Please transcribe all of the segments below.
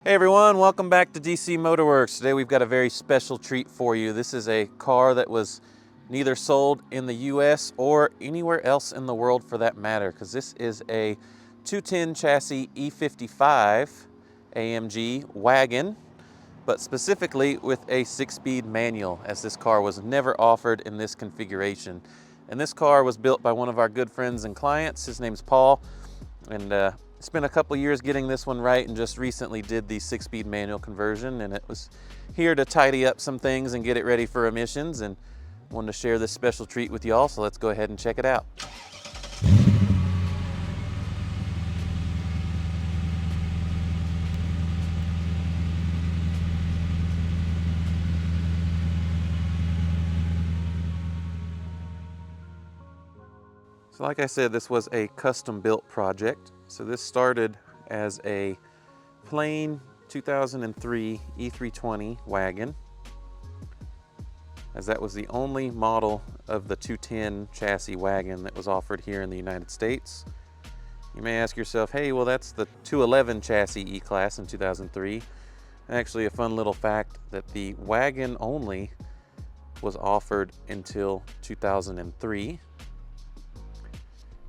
Hey everyone, welcome back to DC MotorWerks. Today we've got a very special treat for you. This is a car that was neither sold in the US or anywhere else in the world for that matter, because this is a 210 chassis E55 AMG Wagon, but specifically with a 6-speed manual, as this car was never offered in this configuration. And this car was built by one of our good friends and clients. His name's Paul, and spent a couple years getting this one right and just recently did the 6-speed manual conversion, and it was here to tidy up some things and get it ready for emissions, and wanted to share this special treat with y'all, so let's go ahead and check it out. So like I said, this was a custom built project. So this started as a plain 2003 E320 wagon, as that was the only model of the 210 chassis wagon that was offered here in the United States. You may ask yourself, hey, well that's the 211 chassis E-Class in 2003. Actually, a fun little fact that the wagon only was offered until 2003.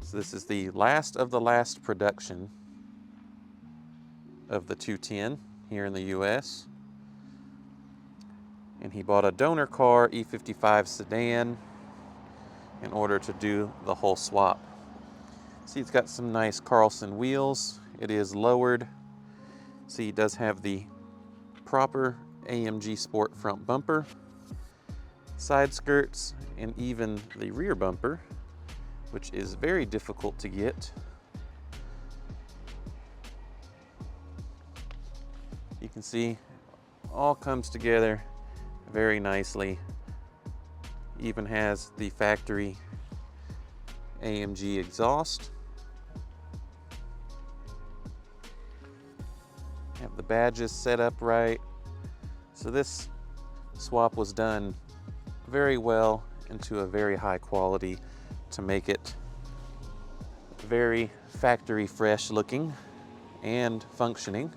So this is the last of the last production of the 210 here in the US. And he bought a donor car E55 sedan in order to do the whole swap. See, it's got some nice Carlson wheels. It is lowered. See, it does have the proper AMG Sport front bumper, side skirts, and even the rear bumper, which is very difficult to get. You can see all comes together very nicely. Even has the factory AMG exhaust. Have the badges set up right. So this swap was done very well into a very high quality to make it very factory fresh looking and functioning.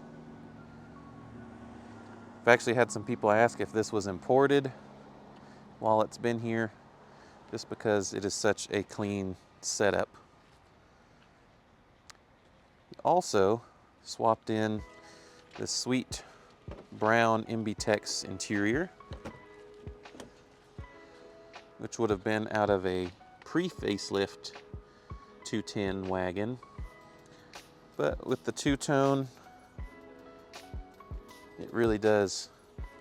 I've actually had some people ask if this was imported while it's been here, just because it is such a clean setup. Also swapped in this sweet brown MB-Tex interior, which would have been out of a pre-facelift 210 wagon, but with the two-tone, it really does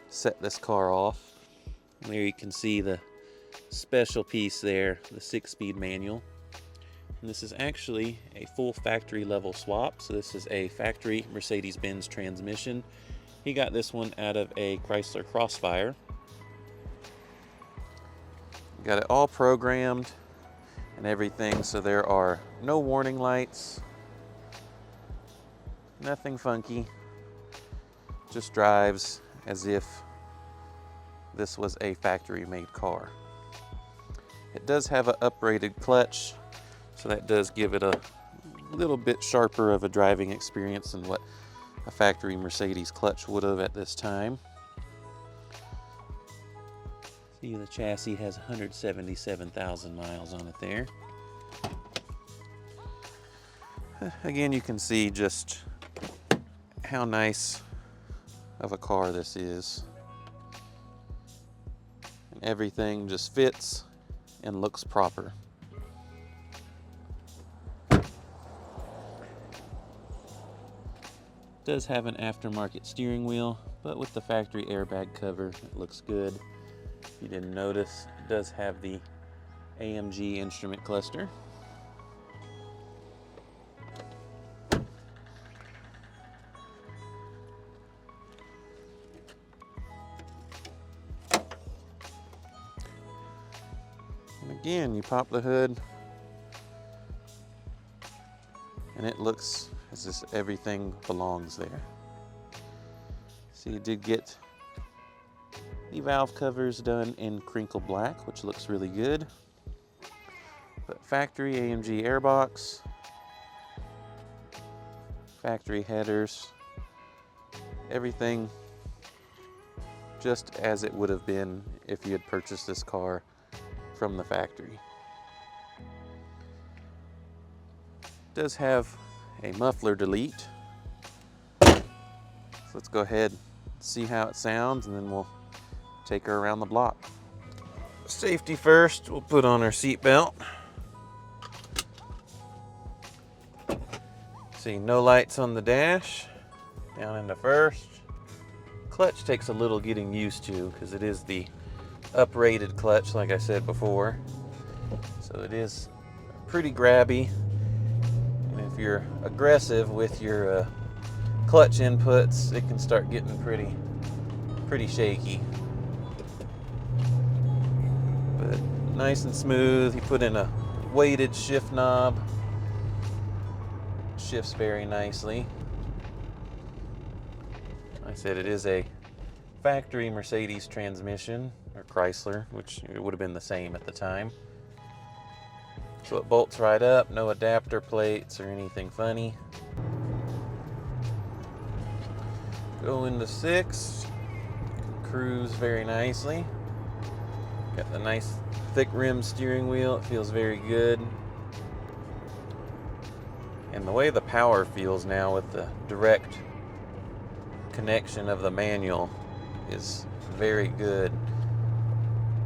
set this car off. And there you can see the special piece there, the 6-speed manual. And this is actually a full factory level swap. So this is a factory Mercedes-Benz transmission. He got this one out of a Chrysler Crossfire. Got it all programmed and everything, so there are no warning lights, nothing funky. Just drives as if this was a factory made car. It does have an uprated clutch, so that does give it a little bit sharper of a driving experience than what a factory Mercedes clutch would have at this time. See, the chassis has 177,000 miles on it there. Again, you can see just how nice of a car this is. And everything just fits and looks proper. It does have an aftermarket steering wheel, but with the factory airbag cover, it looks good. If you didn't notice, it does have the AMG instrument cluster. And again, you pop the hood, and it looks as if everything belongs there. So you did get the valve covers done in crinkle black, which looks really good. But factory AMG airbox, factory headers, Everything just as it would have been if you had purchased this car from the factory. It does have a muffler delete. So let's go ahead and see how it sounds, and then we'll take her around the block. Safety first, we'll put on our seat belt. See, no lights on the dash. Down into first. Clutch takes a little getting used to because it is the uprated clutch, like I said before. So it is pretty grabby. And if you're aggressive with your clutch inputs, it can start getting pretty shaky. But nice and smooth. You put in a weighted shift knob. Shifts very nicely. I said it is a factory Mercedes transmission, or Chrysler, which it would have been the same at the time. So it bolts right up, no adapter plates or anything funny. Go into 6, cruise very nicely. Got the nice thick rim steering wheel, it feels very good. And the way the power feels now with the direct connection of the manual is very good.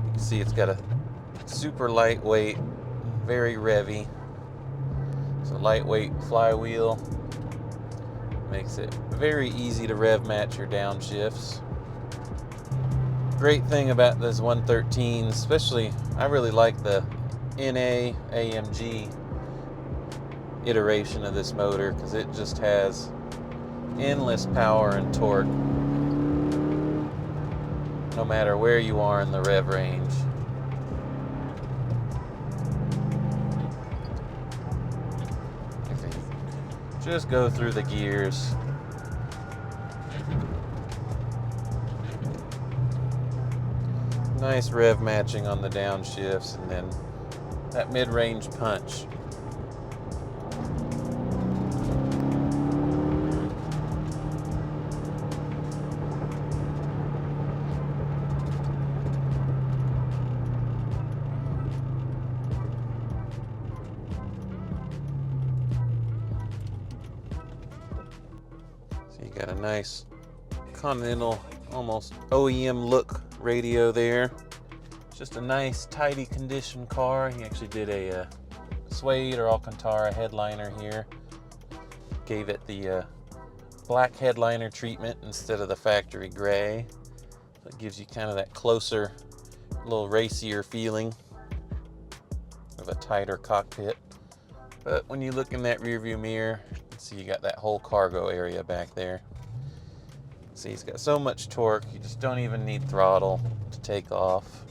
You can see it's got a super lightweight, very revvy. So lightweight flywheel makes it very easy to rev match your downshifts. Great thing about this 113, especially I really like the NA AMG iteration of this motor because it just has endless power and torque no matter where you are in the rev range. Just go through the gears. Nice rev matching on the downshifts, and then that mid-range punch. So you got a nice Continental, almost OEM look radio there. Just a nice, tidy condition car. He actually did a suede or Alcantara headliner here. Gave it the black headliner treatment instead of the factory gray. So it gives you kind of that closer, little racier feeling of a tighter cockpit. But when you look in that rear view mirror, see you got that whole cargo area back there. See, it's got so much torque, you just don't even need throttle to take off.